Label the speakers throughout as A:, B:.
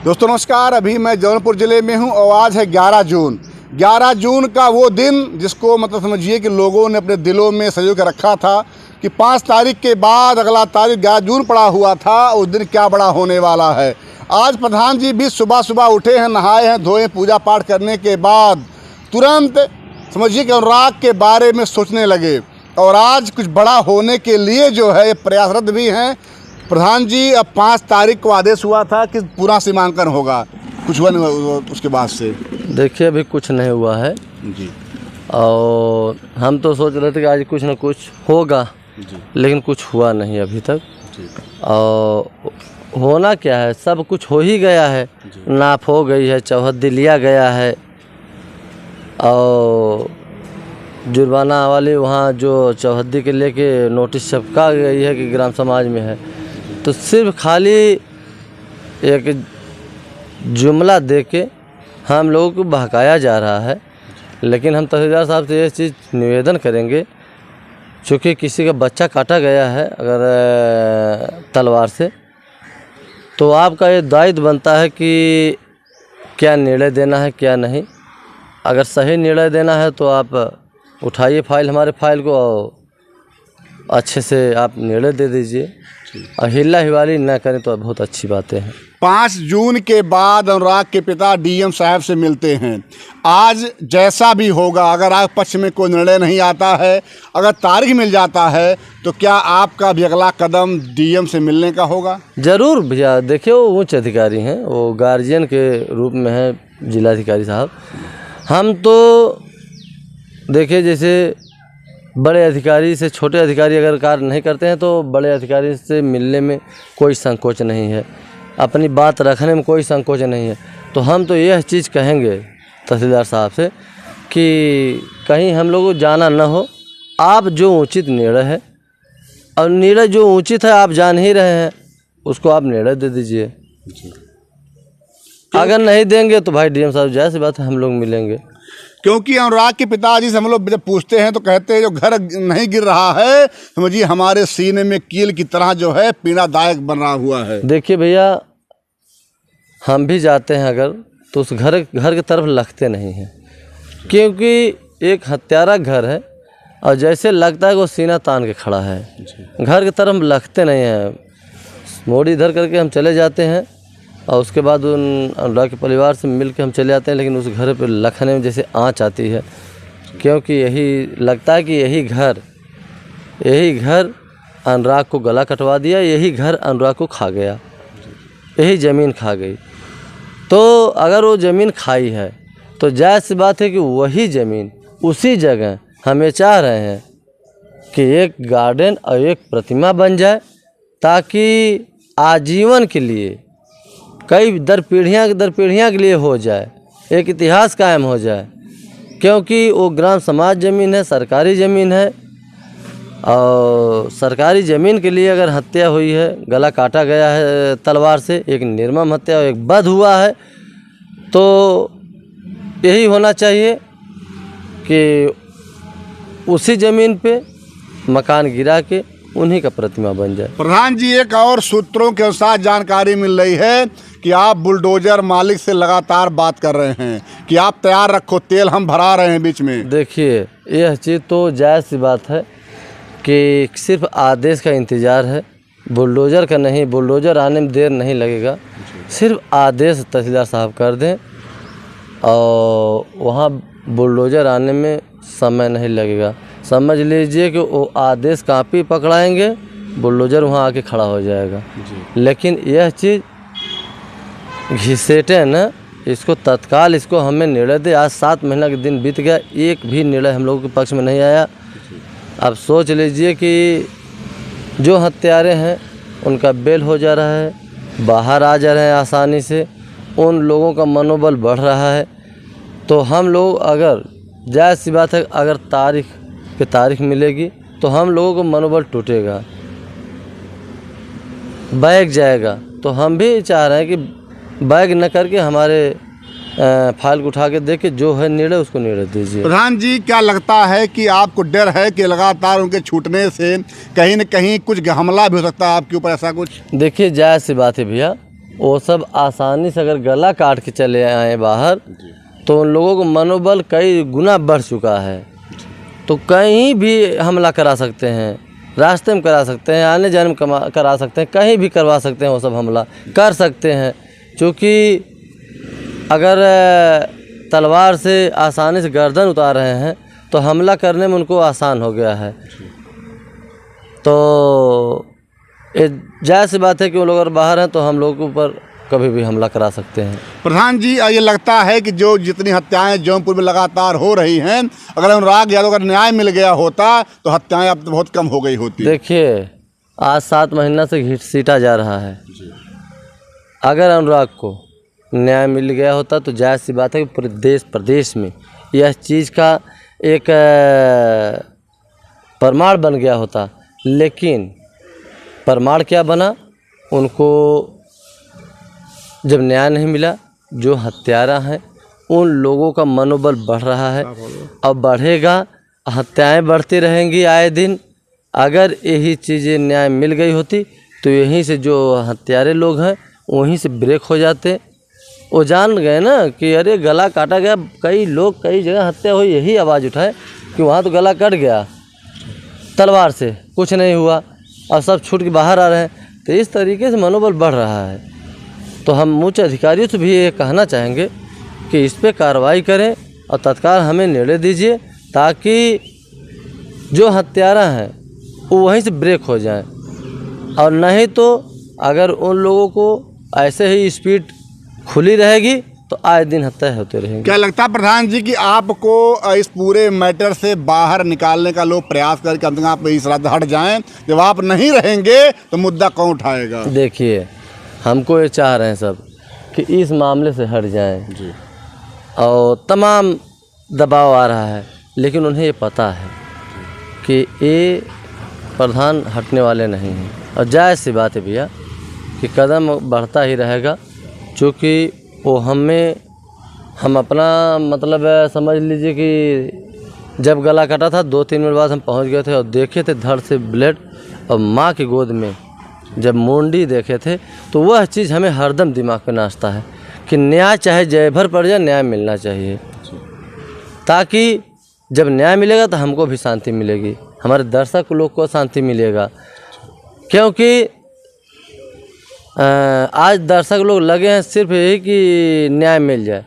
A: दोस्तों नमस्कार। अभी मैं जौनपुर ज़िले में हूं और आज है 11 जून। 11 जून का वो दिन जिसको समझिए कि लोगों ने अपने दिलों में संजो के रखा था कि 5 तारीख के बाद अगला तारीख 11 जून पड़ा हुआ था। उस दिन क्या बड़ा होने वाला है। आज प्रधान जी भी सुबह सुबह उठे हैं, नहाए हैं, धोए, पूजा पाठ करने के बाद तुरंत समझिए कि अनुराग के बारे में सोचने लगे और आज कुछ बड़ा होने के लिए जो है प्रयासरत भी हैं। प्रधान जी, अब 5 तारीख को आदेश हुआ था कि पूरा सीमांकन होगा, कुछ हुआ नहीं उसके बाद से?
B: देखिए अभी कुछ नहीं हुआ है
A: जी।
B: और हम तो सोच रहे थे कि आज कुछ न कुछ होगा
A: जी।
B: लेकिन कुछ हुआ नहीं अभी तक।
A: जी।
B: और होना क्या है, सब कुछ हो ही गया है। नाप हो गई है, चौहद्दी लिया गया है और जुर्माना वाली वहाँ जो चौहद्दी के लेके नोटिस छपका गई है कि ग्राम समाज में है, तो सिर्फ खाली एक जुमला दे के हम लोगों को बहकाया जा रहा है। लेकिन हम तहसीलदार साहब से ये चीज़ निवेदन करेंगे, चूँकि किसी का बच्चा काटा गया है अगर तलवार से, तो आपका ये दायित्व बनता है कि क्या निर्णय देना है क्या नहीं। अगर सही निर्णय देना है तो आप उठाइए फाइल, हमारे फाइल को, और अच्छे से आप निर्णय दे दीजिए और हिल्ला हिवाली ना करें तो बहुत अच्छी बातें हैं।
A: 5 जून के बाद अनुराग के पिता डीएम साहब से मिलते हैं। आज जैसा भी होगा, अगर आप पक्ष में कोई निर्णय नहीं आता है, अगर तारीख मिल जाता है, तो क्या आपका भी अगला कदम डीएम से मिलने का होगा?
B: ज़रूर भैया। देखिए वो उच्च अधिकारी हैं, वो गार्जियन के रूप में है जिलाधिकारी साहब। हम तो देखिए जैसे बड़े अधिकारी से छोटे अधिकारी अगर कार्य नहीं करते हैं तो बड़े अधिकारी से मिलने में कोई संकोच नहीं है, अपनी बात रखने में कोई संकोच नहीं है। तो हम तो यह चीज़ कहेंगे तहसीलदार साहब से कि कहीं हम लोगों को जाना न हो। आप जो उचित निर्णय है, और निर्णय जो उचित है आप जान ही रहे हैं, उसको आप निर्णय दे दीजिए। अगर नहीं देंगे तो भाई डीएम साहब जाहिर सी बात है हम लोग मिलेंगे।
A: क्योंकि अनुराग के पिताजी से हम लोग जब पूछते हैं तो कहते हैं जो घर नहीं गिर रहा है, समझिए हमारे सीने में कील की तरह जो है पीड़ादायक बन रहा हुआ है।
B: देखिए भैया, हम भी जाते हैं अगर तो उस घर की तरफ लगते नहीं हैं, क्योंकि एक हत्यारा घर है और जैसे लगता है वो सीना तान के खड़ा है। घर की तरफ लगते नहीं हैं, मोड़ इधर करके हम चले जाते हैं और उसके बाद उन अनुराग के परिवार से मिल के हम चले जाते हैं। लेकिन उस घर पे लखने में जैसे आँच आती है, क्योंकि यही लगता है कि यही घर अनुराग को गला कटवा दिया, यही घर अनुराग को खा गया, यही ज़मीन खा गई। तो अगर वो ज़मीन खाई है तो जायज़ सी बात है कि वही ज़मीन उसी जगह हमें चाह रहे हैं कि एक गार्डन और एक प्रतिमा बन जाए, ताकि आजीवन के लिए, कई दर पीढ़ियाँ के लिए हो जाए, एक इतिहास कायम हो जाए। क्योंकि वो ग्राम समाज ज़मीन है, सरकारी ज़मीन है, और सरकारी ज़मीन के लिए अगर हत्या हुई है, गला काटा गया है तलवार से, एक निर्मम हत्या, एक वध हुआ है, तो यही होना चाहिए कि उसी ज़मीन पे मकान गिरा के उन्हीं का प्रतिमा बन जाए।
A: प्रधान जी, एक और सूत्रों के अनुसार जानकारी मिल रही है कि आप बुलडोजर मालिक से लगातार बात कर रहे हैं कि आप तैयार रखो, तेल हम भरा रहे हैं बीच में।
B: देखिए यह चीज़ तो जायज़ सी बात है कि सिर्फ आदेश का इंतज़ार है, बुलडोज़र का नहीं। बुलडोज़र आने में देर नहीं लगेगा, सिर्फ आदेश तहसीलदार साहब कर दें और वहाँ बुलडोज़र आने में समय नहीं लगेगा। समझ लीजिए कि वो आदेश कापी पकड़ाएंगे, बुलडोज़र वहाँ आके खड़ा हो जाएगा। लेकिन यह चीज़ घिसेटे न, इसको तत्काल इसको हमें निर्णय दे। आज 7 महीना के दिन बीत गया, एक भी निर्णय हम लोगों के पक्ष में नहीं आया। अब सोच लीजिए कि जो हत्यारे हैं उनका बेल हो जा रहा है, बाहर आ जा रहे हैं आसानी से, उन लोगों का मनोबल बढ़ रहा है। तो हम लोग अगर जायज़ सी बात है, अगर तारीख मिलेगी तो हम लोगों को मनोबल टूटेगा, बैग जाएगा। तो हम भी चाह रहे हैं कि बैग न करके हमारे फाइल को उठा के देख के जो है निर्णय उसको निर्णय दीजिए।
A: प्रधान जी, क्या लगता है कि आपको डर है कि लगातार उनके छूटने से कहीं न कहीं कुछ हमला भी हो सकता है आपके ऊपर, ऐसा कुछ?
B: देखिए जायज़ सी बात है भैया, वो सब आसानी से अगर गला काट के चले आए बाहर तो उन लोगों को मनोबल कई गुना बढ़ चुका है। तो कहीं भी हमला करा सकते हैं, रास्ते में करा सकते हैं, आने जाने में करा सकते हैं, कहीं भी करवा सकते हैं, वो सब हमला कर सकते हैं। क्योंकि अगर तलवार से आसानी से गर्दन उतार रहे हैं तो हमला करने में उनको आसान हो गया है। तो ये जायज़ सी बात है कि वो लोग अगर बाहर हैं तो हम लोगों के ऊपर कभी भी हमला करा सकते हैं।
A: प्रधान जी, ये लगता है कि जो जितनी हत्याएं जौनपुर में लगातार हो रही हैं, अगर अनुराग यादव का न्याय मिल गया होता तो हत्याएं अब तो बहुत कम हो गई होती।
B: देखिए, आज 7 महीना से घसीटा जा रहा है। अगर अनुराग को न्याय मिल गया होता तो जायज़ सी बात है कि पूरे देश प्रदेश में यह चीज़ का एक प्रमाण बन गया होता। लेकिन प्रमाण क्या बना, उनको जब न्याय नहीं मिला, जो हत्यारा हैं उन लोगों का मनोबल बढ़ रहा है और बढ़ेगा, हत्याएं बढ़ती रहेंगी आए दिन। अगर यही चीज़ें न्याय मिल गई होती तो यहीं से जो हत्यारे लोग हैं वहीं से ब्रेक हो जाते। वो जान गए ना कि अरे गला काटा गया, कई लोग कई जगह हत्या हुई, यही आवाज़ उठाए कि वहाँ तो गला कट गया तलवार से, कुछ नहीं हुआ और सब छूट के बाहर आ रहे हैं। तो इस तरीके से मनोबल बढ़ रहा है। तो हम उच्च अधिकारियों से भी ये कहना चाहेंगे कि इस पे कार्रवाई करें और तत्काल हमें निर्णय दीजिए ताकि जो हत्यारा हैं वो वहीं से ब्रेक हो जाएं। और नहीं तो अगर उन लोगों को ऐसे ही स्पीड खुली रहेगी तो आए दिन हत्या होते रहेंगे।
A: क्या लगता है प्रधान जी कि आपको इस पूरे मैटर से बाहर निकालने का लोग प्रयास करके कम से कम आप इस रात हट जाएं? जब आप नहीं रहेंगे तो मुद्दा कौन उठाएगा?
B: देखिए, हमको ये चाह रहे हैं सब कि इस मामले से हट जाएं
A: जी।
B: और तमाम दबाव आ रहा है, लेकिन उन्हें ये पता है कि ये प्रधान हटने वाले नहीं हैं। और जायज़ सी बात है भैया कि कदम बढ़ता ही रहेगा, क्योंकि वो हम अपना मतलब समझ लीजिए कि जब गला कटा था 2-3 मिनट बाद हम पहुंच गए थे और देखे थे धड़ से ब्लड, और माँ की गोद में जब मुंडी देखे थे तो वह चीज़ हमें हरदम दिमाग में नाचता है कि न्याय चाहे जय भर पड़ जाए, न्याय मिलना चाहिए। ताकि जब न्याय मिलेगा तो हमको भी शांति मिलेगी, हमारे दर्शक लोग को शांति मिलेगा। क्योंकि आज दर्शक लोग लगे हैं सिर्फ यही कि न्याय मिल जाए,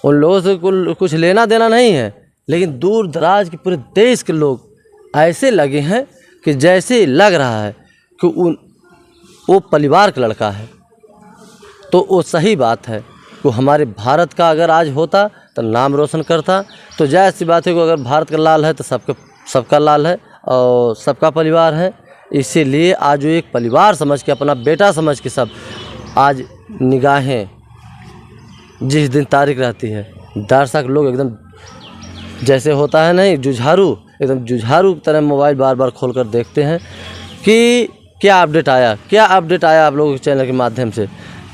B: उन लोगों से कुछ लेना देना नहीं है। लेकिन दूर दराज के पूरे देश के लोग ऐसे लगे हैं कि जैसे लग रहा है कि वो परिवार का लड़का है। तो वो सही बात है कि हमारे भारत का अगर आज होता तो नाम रोशन करता। तो जायज़ सी बात है कि अगर भारत का लाल है तो सबका लाल है और सबका परिवार है। इसीलिए आज वो एक परिवार समझ के, अपना बेटा समझ के सब आज निगाहें जिस दिन तारीख रहती है, दर्शक लोग एकदम जैसे होता है नहीं जुझारू, एकदम जुझारू की तरह मोबाइल बार बार खोल कर देखते हैं कि क्या अपडेट आया आप लोगों के चैनल के माध्यम से।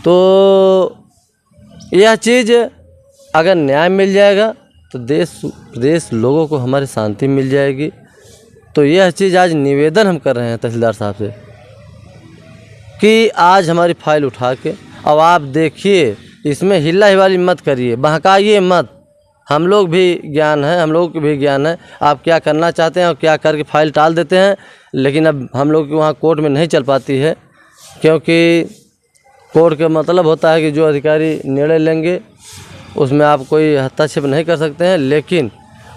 B: तो यह चीज़ अगर न्याय मिल जाएगा तो देश लोगों को हमारी शांति मिल जाएगी। तो यह चीज़ आज निवेदन हम कर रहे हैं तहसीलदार साहब से कि आज हमारी फाइल उठा के, अब आप देखिए, इसमें हिला हिवाली मत करिए, बहकाइए मत। हम लोग भी ज्ञान है, हम लोगों को भी ज्ञान है आप क्या करना चाहते हैं और क्या करके फाइल टाल देते हैं। लेकिन अब हम लोग की वहाँ कोर्ट में नहीं चल पाती है, क्योंकि कोर्ट का मतलब होता है कि जो अधिकारी निर्णय लेंगे उसमें आप कोई हस्तक्षेप नहीं कर सकते हैं। लेकिन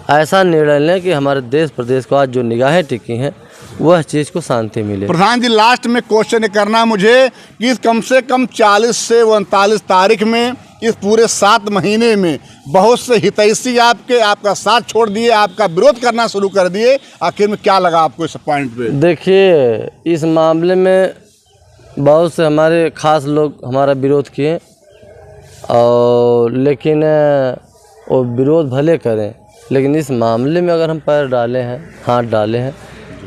B: ऐसा निर्णय लें कि हमारे देश प्रदेश को आज जो निगाहें टिकी हैं वह चीज़ को शांति मिले।
A: प्रधान जी, लास्ट में क्वेश्चन करना मुझे कि कम से कम 40 से 39 तारीख में इस पूरे 7 महीने में बहुत से हितैषी आपका साथ छोड़ दिए, आपका विरोध करना शुरू कर दिए। आखिर में क्या लगा आपको इस पॉइंट पे?
B: देखिए, इस मामले में बहुत से हमारे खास लोग हमारा विरोध किए, और लेकिन वो विरोध भले करें, लेकिन इस मामले में अगर हम पैर डाले हैं, हाथ डाले हैं,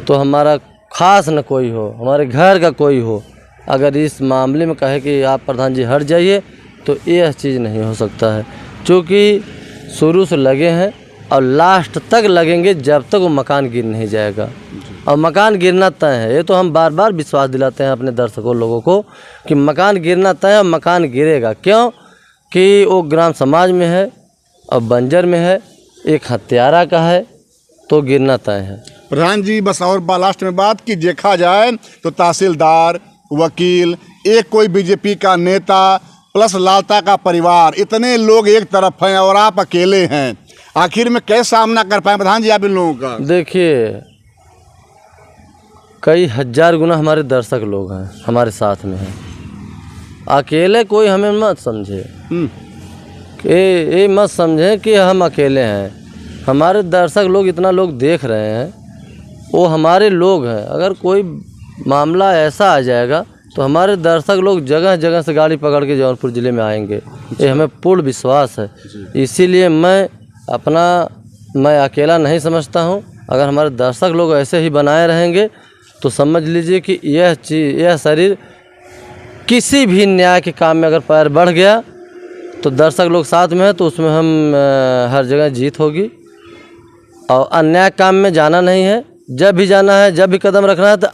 B: तो हमारा खास न कोई हो, हमारे घर का कोई हो, अगर इस मामले में कहे कि आप प्रधान जी हट जाइए, तो यह चीज़ नहीं हो सकता है। क्योंकि शुरू से लगे हैं और लास्ट तक लगेंगे जब तक वो मकान गिर नहीं जाएगा। और मकान गिरना तय है, ये तो हम बार बार विश्वास दिलाते हैं अपने दर्शकों लोगों को कि मकान गिरना तय है, मकान गिरेगा। क्यों कि वो ग्राम समाज में है और बंजर में है, एक हत्यारा का है, तो गिरना तय है।
A: प्रधान जी बस और लास्ट में बात कि देखा जाए तो तहसीलदार, वकील, एक कोई बीजेपी का नेता प्लस लालता का परिवार, इतने लोग एक तरफ हैं और आप अकेले हैं। आखिर में कैसे सामना कर पाए प्रधान जी आप इन लोगों का?
B: देखिए, कई हजार गुना हमारे दर्शक लोग हैं, हमारे साथ में हैं। अकेले कोई हमें मत समझे, ये मत समझे कि हम अकेले हैं। हमारे दर्शक लोग, इतना लोग देख रहे हैं, वो हमारे लोग हैं। अगर कोई मामला ऐसा आ जाएगा तो हमारे दर्शक लोग जगह जगह से गाड़ी पकड़ के जौनपुर ज़िले में आएंगे, ये हमें पूर्ण विश्वास है। इसीलिए मैं अकेला नहीं समझता हूँ। अगर हमारे दर्शक लोग ऐसे ही बनाए रहेंगे तो समझ लीजिए कि यह शरीर किसी भी न्याय के काम में अगर पैर बढ़ गया तो दर्शक लोग साथ में है, तो उसमें हम हर जगह जीत होगी। और अन्याय काम में जाना नहीं है, जब भी जाना है, जब भी कदम रखना है तो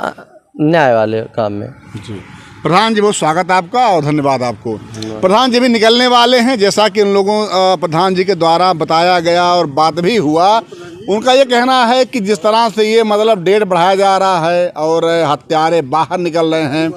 B: न्याय वाले काम में।
A: जी प्रधान जी बहुत स्वागत आपका और धन्यवाद आपको। प्रधान जी भी निकलने वाले हैं, जैसा कि उन लोगों प्रधान जी के द्वारा बताया गया और बात भी हुआ। उनका ये कहना है कि जिस तरह से ये मतलब डेट बढ़ाया जा रहा है और हत्यारे बाहर निकल रहे हैं,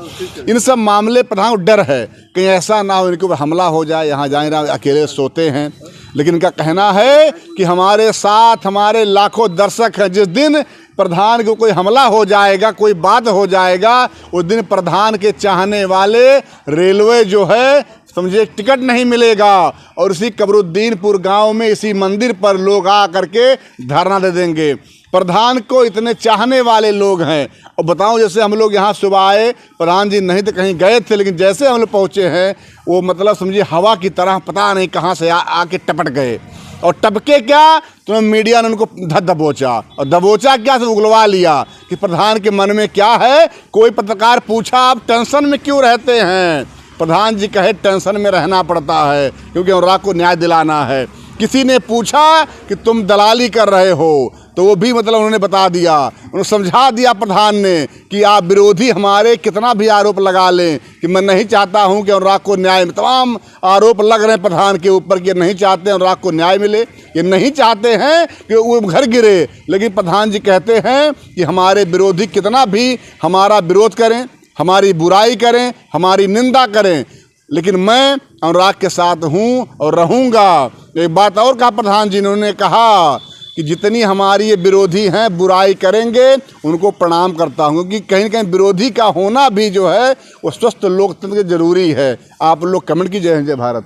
A: इन सब मामले प्रधान को डर है कहीं ऐसा ना हो इनके ऊपर हमला हो जाए, यहाँ जाए ना अकेले सोते हैं। लेकिन इनका कहना है कि हमारे साथ हमारे लाखों दर्शक हैं। जिस दिन प्रधान को कोई हमला हो जाएगा, कोई बात हो जाएगा, उस दिन प्रधान के चाहने वाले रेलवे जो है समझिए टिकट नहीं मिलेगा और इसी कबरुद्दीनपुर गांव में इसी मंदिर पर लोग आ करके धरना दे देंगे। प्रधान को इतने चाहने वाले लोग हैं। और बताऊं, जैसे हम लोग यहाँ सुबह आए, प्रधान जी नहीं तो कहीं गए थे, लेकिन जैसे हम लोग पहुँचे हैं वो मतलब समझिए हवा की तरह पता नहीं कहाँ से आके टपट गए। और टपके क्या तो मीडिया ने उनको दबोचा, और दबोचा क्या तो उगलवा लिया कि प्रधान के मन में क्या है। कोई पत्रकार पूछा आप टेंशन में क्यों रहते हैं, प्रधान जी कहे टेंशन में रहना पड़ता है क्योंकि अनुराग को न्याय दिलाना है। किसी ने पूछा कि तुम दलाली कर रहे हो, तो वो भी मतलब उन्होंने बता दिया, उन्होंने समझा दिया प्रधान ने कि आप विरोधी हमारे कितना भी आरोप लगा लें कि मैं नहीं चाहता हूं कि अनुराग को न्याय, तमाम आरोप लग रहे हैं प्रधान के ऊपर कि नहीं चाहते अनुराग को न्याय मिले, ये नहीं चाहते हैं कि वो घर गिरे। लेकिन प्रधान जी कहते हैं कि हमारे विरोधी कितना भी हमारा विरोध करें, हमारी बुराई करें, हमारी निंदा करें, लेकिन मैं अनुराग के साथ हूँ और रहूँगा। एक बात और कहा प्रधान जी ने, उन्होंने कहा कि जितनी हमारी ये विरोधी हैं बुराई करेंगे उनको प्रणाम करता हूँ, क्योंकि कहीं न कहीं विरोधी का होना भी जो है वो स्वस्थ लोकतंत्र के जरूरी है। आप लोग कमेंट कीजिए। जय भारत।